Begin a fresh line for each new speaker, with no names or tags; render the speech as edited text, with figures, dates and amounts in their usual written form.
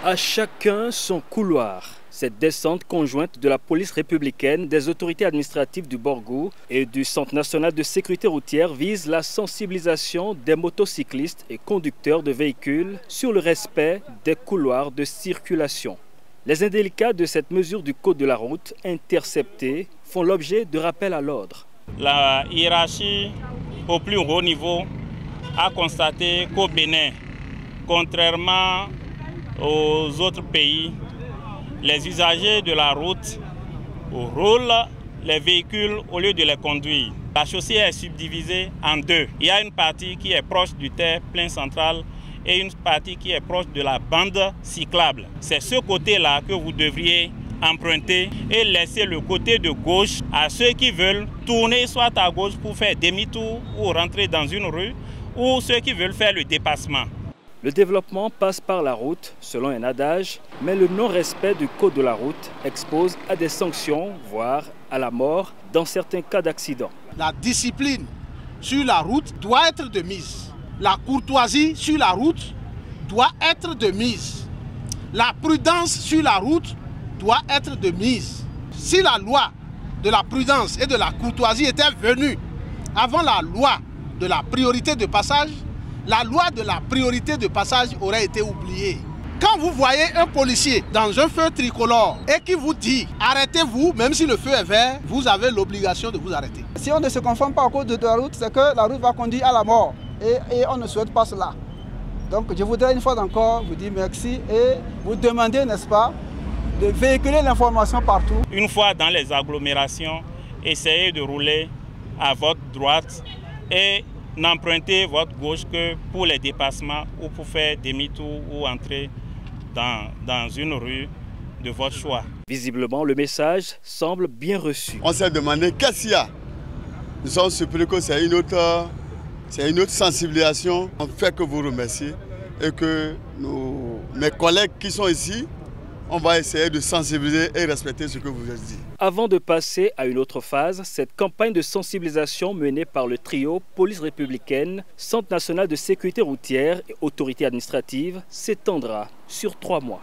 À chacun son couloir. Cette descente conjointe de la police républicaine, des autorités administratives du Borgou et du Centre national de sécurité routière vise la sensibilisation des motocyclistes et conducteurs de véhicules sur le respect des couloirs de circulation. Les indélicats de cette mesure du code de la route interceptés font l'objet de rappels à l'ordre.
La hiérarchie au plus haut niveau a constaté qu'au Bénin, contrairement aux autres pays, les usagers de la route roulent les véhicules au lieu de les conduire. La chaussée est subdivisée en deux. Il y a une partie qui est proche du terre-plein central et une partie qui est proche de la bande cyclable. C'est ce côté-là que vous devriez emprunter et laisser le côté de gauche à ceux qui veulent tourner soit à gauche pour faire demi-tour ou rentrer dans une rue, ou ceux qui veulent faire le dépassement.
Le développement passe par la route, selon un adage, mais le non-respect du code de la route expose à des sanctions, voire à la mort, dans certains cas d'accident.
La discipline sur la route doit être de mise. La courtoisie sur la route doit être de mise. La prudence sur la route doit être de mise. Si la loi de la prudence et de la courtoisie était venue avant la loi de la priorité de passage, la loi de la priorité de passage aurait été oubliée. Quand vous voyez un policier dans un feu tricolore et qui vous dit « arrêtez-vous », même si le feu est vert, vous avez l'obligation de vous arrêter.
Si on ne se conforme pas au code de la route, c'est que la route va conduire à la mort. Et on ne souhaite pas cela. Donc je voudrais une fois encore vous dire merci et vous demander, n'est-ce pas, de véhiculer l'information partout.
Une fois dans les agglomérations, essayez de rouler à votre droite et n'empruntez votre gauche que pour les dépassements ou pour faire demi-tour ou entrer dans une rue de votre choix.
Visiblement, le message semble bien reçu.
On s'est demandé qu'est-ce qu'il y a. Nous sommes surpris que c'est une autre sensibilisation. On fait que vous remercier et que mes collègues qui sont ici, on va essayer de sensibiliser et respecter ce que vous avez dit.
Avant de passer à une autre phase, cette campagne de sensibilisation menée par le trio Police républicaine, Centre national de sécurité routière et autorité administrative s'étendra sur 3 mois.